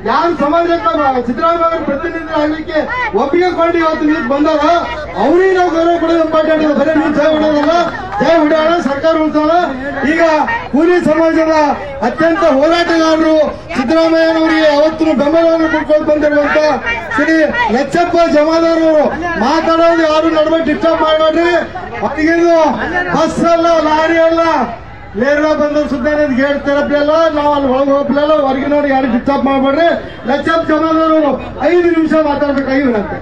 ಯಾರು ಸಮಾಜಕ್ಕೆ ಸಿದ್ದರಾಮಯ್ಯ ಪ್ರತಿನಿಧಿ ಆಗ್ಲಿಕ್ಕೆ ಒಪ್ಪಿಗೆ ಕೊಂಡು ಇವತ್ತು ನೀವು ಬಂದಾರ ಅವ್ರಿಗೆ ನಾವು ಗೌರವ ಕೊಡೋದು ಇಂಪಾರ್ಟೆಂಟ್. ಬರೀ ನೀವು ಜಯ ಹೊಡೋದಲ್ಲ, ಜಯ ಹೊಡೆಯೋಣ, ಸರ್ಕಾರ ಉಳಿಸೋಣ. ಈಗ ಕೂಲಿ ಸಮಾಜದ ಅತ್ಯಂತ ಹೋರಾಟಗಾರರು ಸಿದ್ದರಾಮಯ್ಯನವರಿಗೆ ಅವತ್ತು ಬೆಂಬಲವನ್ನು ಕೊಡ್ಕೊಂಡು ಬಂದಿರುವಂತ ಶ್ರೀ ಲಚ್ಚಪ್ಪ ಜಮಾದಾರ್ ಅವರು ಮಾತಾಡೋದು ಯಾರು ನಡುವೆ ಡಿಸ್ಟರ್ಬ್ ಮಾಡಬೇಡ್ರಿ. ಅವರಿಗೇನು ಬಸ್ ಅಲ್ಲ, ಲಾರಿ ಅಲ್ಲ, ನೇರ ಬಂದ ಸುದ್ದಿ ಹೇಳ್ತಾರಲ್ಲ, ನಾವು ಅಲ್ಲಿ ಒಳಗೆ ಹೋಗ್ಲಿಲ್ಲ, ಹೊರಗೆ ನೋಡಿ ಯಾರು ಡಿಸ್ಟರ್ಬ್ ಮಾಡಬೇಡ್ರಿ. ಲಚ್ಚಪ್ಪ ಜಮಾದಾರರು 5 ನಿಮಿಷ ಮಾತಾಡ್ಬೇಕಾಗಿರಂತೆ.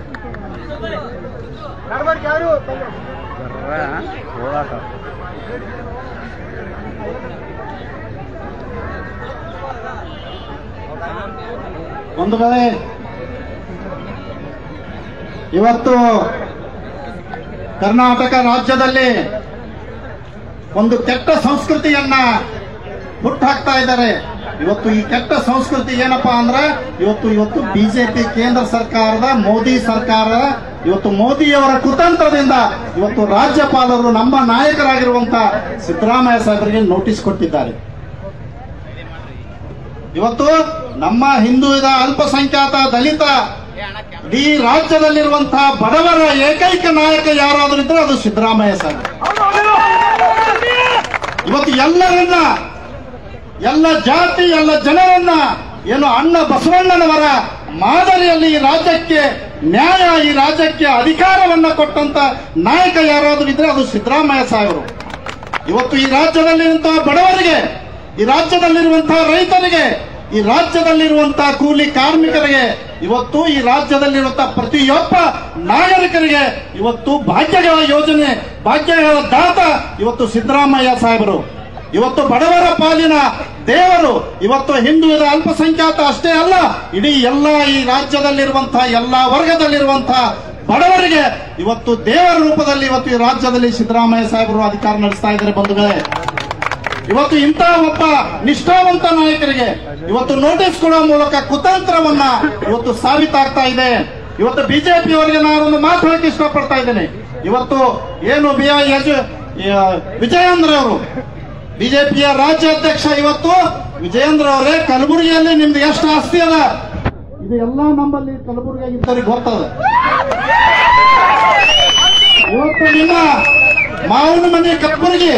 ಒಂದು ವೇಳೆ ಇವತ್ತು ಕರ್ನಾಟಕ ರಾಜ್ಯದಲ್ಲಿ ಒಂದು ಕೆಟ್ಟ ಸಂಸ್ಕೃತಿಯನ್ನ ಹುಟ್ಟಾಕ್ತಾ ಇದ್ದಾರೆ. ಇವತ್ತು ಈ ಕೆಟ್ಟ ಸಂಸ್ಕೃತಿ ಏನಪ್ಪಾ ಅಂದ್ರೆ ಇವತ್ತು ಬಿಜೆಪಿ ಕೇಂದ್ರ ಸರ್ಕಾರದ ಮೋದಿ ಸರ್ಕಾರ, ಇವತ್ತು ಮೋದಿಯವರ ಕುತಂತ್ರದಿಂದ ಇವತ್ತು ರಾಜ್ಯಪಾಲರು ನಮ್ಮ ನಾಯಕರಾಗಿರುವಂತಹ ಸಿದ್ದರಾಮಯ್ಯ ಸಾಹೇಬರಿಗೆ ನೋಟಿಸ್ ಕೊಟ್ಟಿದ್ದಾರೆ. ಇವತ್ತು ನಮ್ಮ ಹಿಂದುಳಿದ, ಅಲ್ಪಸಂಖ್ಯಾತ, ದಲಿತ ಈ ರಾಜ್ಯದಲ್ಲಿರುವಂತಹ ಬಡವರ ಏಕೈಕ ನಾಯಕ ಯಾರಾದ್ರೂ ಇದ್ರೆ ಅದು ಸಿದ್ದರಾಮಯ್ಯ ಸಾಹೇಬ್. ಇವತ್ತು ಎಲ್ಲರನ್ನ, ಎಲ್ಲ ಜಾತಿ, ಎಲ್ಲ ಜನರನ್ನ ಏನು ಅಣ್ಣ ಬಸವಣ್ಣನವರ ಮಾದರಿಯಲ್ಲಿ ಈ ರಾಜ್ಯಕ್ಕೆ ನ್ಯಾಯ, ಈ ರಾಜ್ಯಕ್ಕೆ ಅಧಿಕಾರವನ್ನ ಕೊಟ್ಟಂತ ನಾಯಕ ಯಾರಾದ್ರೂ ಇದ್ರೆ ಅದು ಸಿದ್ದರಾಮಯ್ಯ ಸಾಹೇಬರು. ಇವತ್ತು ಈ ರಾಜ್ಯದಲ್ಲಿರುವಂತಹ ಬಡವರಿಗೆ, ಈ ರಾಜ್ಯದಲ್ಲಿರುವಂತಹ ರೈತರಿಗೆ, ಈ ರಾಜ್ಯದಲ್ಲಿರುವಂತಹ ಕೂಲಿ ಕಾರ್ಮಿಕರಿಗೆ, ಇವತ್ತು ಈ ರಾಜ್ಯದಲ್ಲಿರುವಂತಹ ಪ್ರತಿಯೊಬ್ಬ ನಾಗರಿಕರಿಗೆ ಇವತ್ತು ಭಾಗ್ಯಗಳ ಯೋಜನೆ, ಭಾಗ್ಯಗಳ ದಾತ ಇವತ್ತು ಸಿದ್ದರಾಮಯ್ಯ ಸಾಹೇಬರು. ಇವತ್ತು ಬಡವರ ಪಾಲಿನ ದೇವರು. ಇವತ್ತು ಹಿಂದುಳಿದ, ಅಲ್ಪಸಂಖ್ಯಾತ ಅಷ್ಟೇ ಅಲ್ಲ, ಇಡೀ ಎಲ್ಲ ಈ ರಾಜ್ಯದಲ್ಲಿರುವಂತಹ ಎಲ್ಲಾ ವರ್ಗದಲ್ಲಿರುವಂತಹ ಬಡವರಿಗೆ ಇವತ್ತು ದೇವರ ರೂಪದಲ್ಲಿ ಇವತ್ತು ಈ ರಾಜ್ಯದಲ್ಲಿ ಸಿದ್ದರಾಮಯ್ಯ ಸಾಹೇಬರು ಅಧಿಕಾರ ನಡೆಸ್ತಾ ಇದ್ದಾರೆ. ಬಂಧುಗಳೇ, ಇವತ್ತು ಇಂತಹ ಒಬ್ಬ ನಿಷ್ಠಾವಂತ ನಾಯಕರಿಗೆ ಇವತ್ತು ನೋಟಿಸ್ ಕೊಡುವ ಮೂಲಕ ಕುತಂತ್ರವನ್ನ ಇವತ್ತು ಸಾಬೀತಾಗ್ತಾ ಇದೆ. ಇವತ್ತು ಬಿಜೆಪಿಯವರಿಗೆ ನಾನೊಂದು ಮಾತು ಹೇಳಕ್ಕೆ ಇಷ್ಟಪಡ್ತಾ ಇದ್ದೇನೆ. ಇವತ್ತು ಏನು ವಿಜಯೇಂದ್ರ ಅವರು ಬಿಜೆಪಿಯ ರಾಜ್ಯಾಧ್ಯಕ್ಷ, ಇವತ್ತು ವಿಜಯೇಂದ್ರ ಅವರೇ, ಕಲಬುರಗಿಯಲ್ಲಿ ನಿಮ್ದು ಎಷ್ಟು ಆಸ್ತಿ ಅದ ಇದು ಎಲ್ಲ ನಮ್ಮಲ್ಲಿ ಕಲಬುರಗಿಯಾಗಿದ್ದವರಿಗೆ ಗೊತ್ತದ. ಇವತ್ತು ನಿಮ್ಮ ಮಾವನ ಮನೆ ಕಲಬುರಗಿ,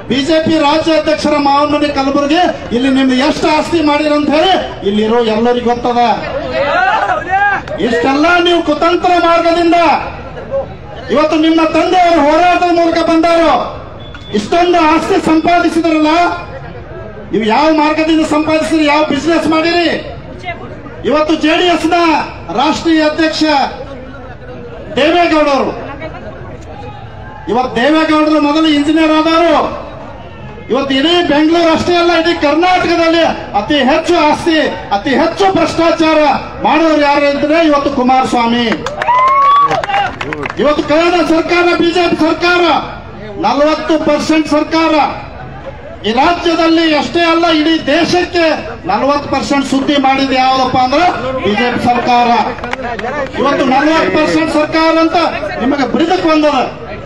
ಬಿಜೆಪಿ ರಾಜ್ಯಾಧ್ಯಕ್ಷರ ಮಾವನ ಮನೆ ಕಲಬುರಗಿ, ಇಲ್ಲಿ ನಿಮ್ದು ಎಷ್ಟು ಆಸ್ತಿ ಮಾಡಿರಂತ ಹೇಳಿ ಇಲ್ಲಿರೋ ಎಲ್ಲರಿಗೂ ಗೊತ್ತದ. ಇಷ್ಟೆಲ್ಲ ನೀವು ಕುತಂತ್ರ ಮಾರ್ಗದಿಂದ ಇವತ್ತು ನಿಮ್ಮ ತಂದೆಯವರು ಹೋರಾಟದ ಮೂಲಕ ಬಂದವರು ಇಷ್ಟೊಂದು ಆಸ್ತಿ ಸಂಪಾದಿಸಿದ್ರಲ್ಲ, ನೀವು ಯಾವ ಮಾರ್ಗದಿಂದ ಸಂಪಾದಿಸಿದ್ರಿ, ಯಾವ ಬಿಸಿನೆಸ್ ಮಾಡಿರಿ? ಇವತ್ತು ಜೆಡಿಎಸ್ ನ ರಾಷ್ಟ್ರೀಯ ಅಧ್ಯಕ್ಷ ದೇವೇಗೌಡರು, ಇವತ್ತು ದೇವೇಗೌಡರು ಮೊದಲು ಇಂಜಿನಿಯರ್ ಆದವರು. ಇವತ್ತು ಇಡೀ ಬೆಂಗಳೂರು ಅಷ್ಟೇ ಅಲ್ಲ, ಇಡೀ ಕರ್ನಾಟಕದಲ್ಲಿ ಅತಿ ಹೆಚ್ಚು ಆಸ್ತಿ, ಅತಿ ಹೆಚ್ಚು ಭ್ರಷ್ಟಾಚಾರ ಮಾಡೋರು ಯಾರು ಅಂದ್ರೆ ಇವತ್ತು ಕುಮಾರಸ್ವಾಮಿ. ಇವತ್ತು ಕಳೆದ ಸರ್ಕಾರ, ಬಿಜೆಪಿ ಸರ್ಕಾರ 40% ಸರ್ಕಾರ ಈ ರಾಜ್ಯದಲ್ಲಿ ಅಷ್ಟೇ ಅಲ್ಲ, ಇಡೀ ದೇಶಕ್ಕೆ 40% ಸುದ್ದಿ ಮಾಡಿದೆ ಯಾವ್ದಪ್ಪ ಅಂದ್ರೆ ಬಿಜೆಪಿ ಸರ್ಕಾರ. ಇವತ್ತು 40% ಸರ್ಕಾರ ಅಂತ ನಿಮಗೆ ಬಿರುದಕ್ಕೆ ಬಂದದ.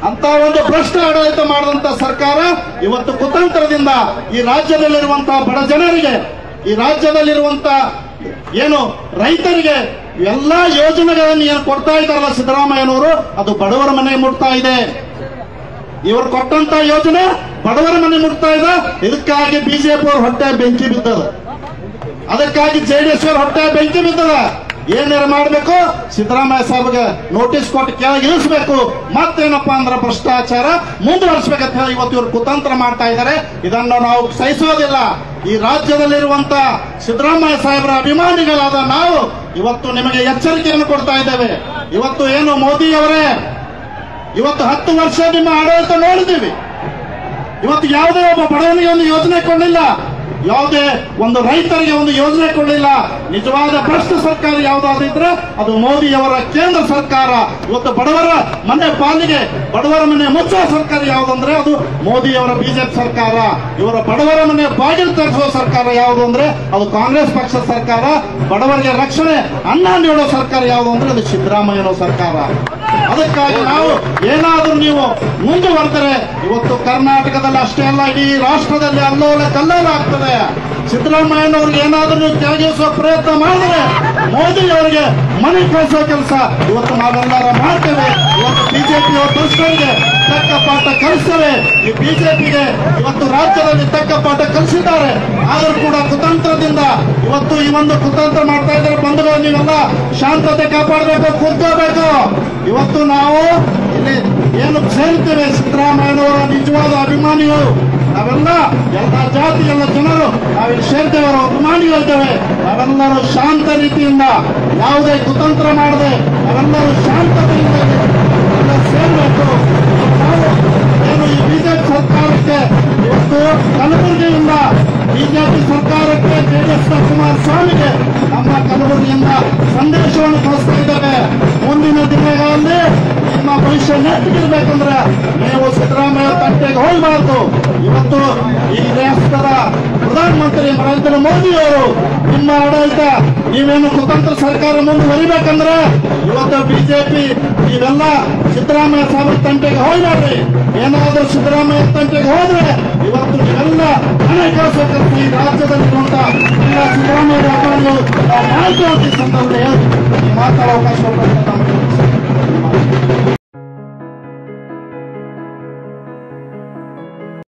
ಅಂತ ಒಂದು ಭ್ರಷ್ಟ ಆಡಳಿತ ಮಾಡಿದಂತ ಸರ್ಕಾರ ಇವತ್ತು ಕುತಂತ್ರದಿಂದ ಈ ರಾಜ್ಯದಲ್ಲಿರುವಂತಹ ಬಡ ಜನರಿಗೆ, ಈ ರಾಜ್ಯದಲ್ಲಿರುವಂತಹ ಏನು ರೈತರಿಗೆ ಎಲ್ಲಾ ಯೋಜನೆಗಳನ್ನು ಏನು ಕೊಡ್ತಾ ಇದ್ದಾರಲ್ಲ ಸಿದ್ದರಾಮಯ್ಯನವರು, ಅದು ಬಡವರ ಮನೆ ಮುಟ್ತಾ ಇದೆ. ಇವರು ಕೊಟ್ಟಂತ ಯೋಜನೆ ಬಡವರ ಮನೆ ಮುಟ್ತಾ ಇದೆ. ಇದಕ್ಕಾಗಿ ಬಿಜೆಪಿ ಅವ್ರ ಹೊಟ್ಟೆ ಬೆಂಕಿ ಬಿದ್ದದ, ಅದಕ್ಕಾಗಿ ಜೆಡಿಎಸ್ ಅವ್ರ ಹೊಟ್ಟೆ ಬೆಂಕಿ ಬಿದ್ದದ. ಏನಾರ ಮಾಡಬೇಕು, ಸಿದ್ದರಾಮಯ್ಯ ಸಾಹೇಬ್ಗೆ ನೋಟಿಸ್ ಕೊಟ್ಟು ಕೆಳಗೆ ಇಳಿಸಬೇಕು. ಮತ್ತೇನಪ್ಪಾ ಅಂದ್ರೆ ಭ್ರಷ್ಟಾಚಾರ ಮುಂದುವರಿಸಬೇಕಂತ ಹೇಳಿ ಇವತ್ತು ಇವರು ಕುತಂತ್ರ ಮಾಡ್ತಾ ಇದ್ದಾರೆ. ಇದನ್ನು ನಾವು ಸಹಿಸೋದಿಲ್ಲ. ಈ ರಾಜ್ಯದಲ್ಲಿರುವಂತ ಸಿದ್ದರಾಮಯ್ಯ ಸಾಹೇಬರ ಅಭಿಮಾನಿಗಳಾದ ನಾವು ಇವತ್ತು ನಿಮಗೆ ಎಚ್ಚರಿಕೆಯನ್ನು ಕೊಡ್ತಾ ಇದ್ದೇವೆ. ಇವತ್ತು ಏನು ಮೋದಿ ಅವರೇ, ಇವತ್ತು 10 ವರ್ಷ ನಿಮ್ಮ ಆಡಳಿತ ನೋಡಿದ್ದೀವಿ. ಇವತ್ತು ಯಾವುದೇ ಒಬ್ಬ ಬಡವನಿಗೆ ಒಂದು ಯೋಜನೆ ಕೊಡಲಿಲ್ಲ, ಯಾವುದೇ ಒಂದು ರೈತರಿಗೆ ಒಂದು ಯೋಜನೆ ಕೊಡಲಿಲ್ಲ. ನಿಜವಾದ ಭ್ರಷ್ಟ ಸರ್ಕಾರ ಯಾವುದಾದಿದ್ರೆ ಅದು ಮೋದಿಯವರ ಕೇಂದ್ರ ಸರ್ಕಾರ. ಇವತ್ತು ಬಡವರ ಮನೆ ಪಾಲಿಗೆ, ಬಡವರ ಮನೆ ಮುಚ್ಚುವ ಸರ್ಕಾರ ಯಾವುದಂದ್ರೆ ಅದು ಮೋದಿಯವರ ಬಿಜೆಪಿ ಸರ್ಕಾರ. ಇವರ ಬಡವರ ಮನೆ ಬಾಗಿಲು ತರಿಸುವ ಸರ್ಕಾರ ಯಾವುದು ಅಂದ್ರೆ ಅದು ಕಾಂಗ್ರೆಸ್ ಪಕ್ಷದ ಸರ್ಕಾರ. ಬಡವರಿಗೆ ರಕ್ಷಣೆ ಅನ್ನ ನೀಡೋ ಸರ್ಕಾರ ಯಾವುದು ಅಂದ್ರೆ ಅದು ಸಿದ್ದರಾಮಯ್ಯನವರ ಸರ್ಕಾರ. ಅದಕ್ಕಾಗಿ ನಾವು ಏನಾದರೂ ನೀವು ಮುಂದುವರೆದರೆ ಇವತ್ತು ಕರ್ನಾಟಕದಲ್ಲಿ ಅಷ್ಟೇ ಅಲ್ಲ, ಇಡೀ ರಾಷ್ಟ್ರದಲ್ಲಿ ಅಲ್ಲೋಲ ಕಲ್ಲೋಲ ಆಗ್ತದೆ. ಸಿದ್ದರಾಮಯ್ಯನವ್ರಿಗೆ ಏನಾದರೂ ತ್ಯಾಗಿಸುವ ಪ್ರಯತ್ನ ಮಾಡಿದ್ರೆ ಮೋದಿ ಅವರಿಗೆ ಮನೆ ಕಳಿಸೋ ಕೆಲಸ ಇವತ್ತು ನಾವೆಲ್ಲರ ಮಾಡ್ತೇವೆ. ಇವತ್ತು ಬಿಜೆಪಿ ದುಷ್ಟರಿಗೆ ತಕ್ಕ ಪಾಠ ಕಲಿಸ್ತೇವೆ. ಈ ಬಿಜೆಪಿಗೆ ಇವತ್ತು ರಾಜ್ಯದಲ್ಲಿ ತಕ್ಕ ಪಾಠ ಕಲಿಸಿದ್ದಾರೆ. ಆದರೂ ಕೂಡ ಕುತಂತ್ರದಿಂದ ಇವತ್ತು ಈ ಒಂದು ಕುತಂತ್ರ ಮಾಡ್ತಾ ಇದ್ದಾರೆ. ಬಂಧುಗಳು, ನೀವೆಲ್ಲ ಶಾಂತತೆ ಕಾಪಾಡಬೇಕು, ಕೂತ್ಕೋಬೇಕು. ಇವತ್ತು ನಾವು ಇಲ್ಲಿ ಏನು ಸೇರ್ತೇವೆ, ಸಿದ್ದರಾಮಯ್ಯನವರ ನಿಜವಾದ ಅಭಿಮಾನಿಗಳು ನಾವೆಲ್ಲ, ಎಲ್ಲ ಜಾತಿ, ಎಲ್ಲ ಜನರು ನಾವಿಲ್ಲಿ ಸೇರ್ತೇವೆ, ಅವರ ಅಭಿಮಾನಿಗಳಿದ್ದೇವೆ. ನಾವೆಲ್ಲರೂ ಶಾಂತ ರೀತಿಯಿಂದ, ಯಾವುದೇ ಕುತಂತ್ರ ಮಾಡದೆ ನಾವೆಲ್ಲರೂ ಶಾಂತತೆಯಿಂದ ಎಲ್ಲ ಸೇರಬೇಕು. ನಾವು ಏನು ಈ ಬಿಜೆಪಿ ಸರ್ಕಾರಕ್ಕೆ ಇವತ್ತು ಕಲಬುರಗಿಯಿಂದ ಬಿಜೆಪಿ ಸರ್ಕಾರಕ್ಕೆ ಜೆಡಿಎಸ್ನ ಕುಮಾರಸ್ವಾಮಿಗೆ ನಮ್ಮ ಕಲಬುರಗಿಯಿಂದ ಸಂದೇಶವನ್ನು ಕಳಿಸ್ತಾ ಇದ್ದೇವೆ. ಮುಂದಿನ ದಿನಗಳಲ್ಲಿ ನಿಮ್ಮ ಭವಿಷ್ಯ ನೆಟ್ಟಿಗಿರ್ಬೇಕಂದ್ರೆ ನೀವು ಸಿದ್ದರಾಮಯ್ಯ ತಟ್ಟೆಗೆ ಹೋಗಬಾರ್ದು. ಇವತ್ತು ಈ ರಾಷ್ಟ್ರದ ಪ್ರಧಾನಮಂತ್ರಿ ನರೇಂದ್ರ ಮೋದಿ ಅವರು ನಿಮ್ಮ ಆಡಳಿತ ನೀವೇನು ಕುತಂತ್ರ ಸರ್ಕಾರ ಮುಂದುವರಿಬೇಕಂದ್ರೆ ಇವತ್ತು ಬಿಜೆಪಿ ನೀವೆಲ್ಲ ಸಿದ್ದರಾಮಯ್ಯ ಸಾಹೇಬರ ತಂಟೆಗೆ ಹೋಗ್ಬೇಡ್ರಿ. ಏನಾದರೂ ಸಿದ್ದರಾಮಯ್ಯ ತಂಟೆಗೆ ಹೋದ್ರೆ ಇವತ್ತು ನೀವೆಲ್ಲ ಹಣ ಕಳಿಸಬೇಕಂತ ಈ ರಾಜ್ಯದಲ್ಲಿರುವಂತಹ ಎಲ್ಲ ಸಿದ್ದರಾಮಯ್ಯ ಅಭಿಮಾನಿಗಳು ನಾವು ಮಾಡ್ತೀವಿ. ಸಂದರ್ಭದಲ್ಲಿ ಮಾತಾಡೋ ಅವಕಾಶ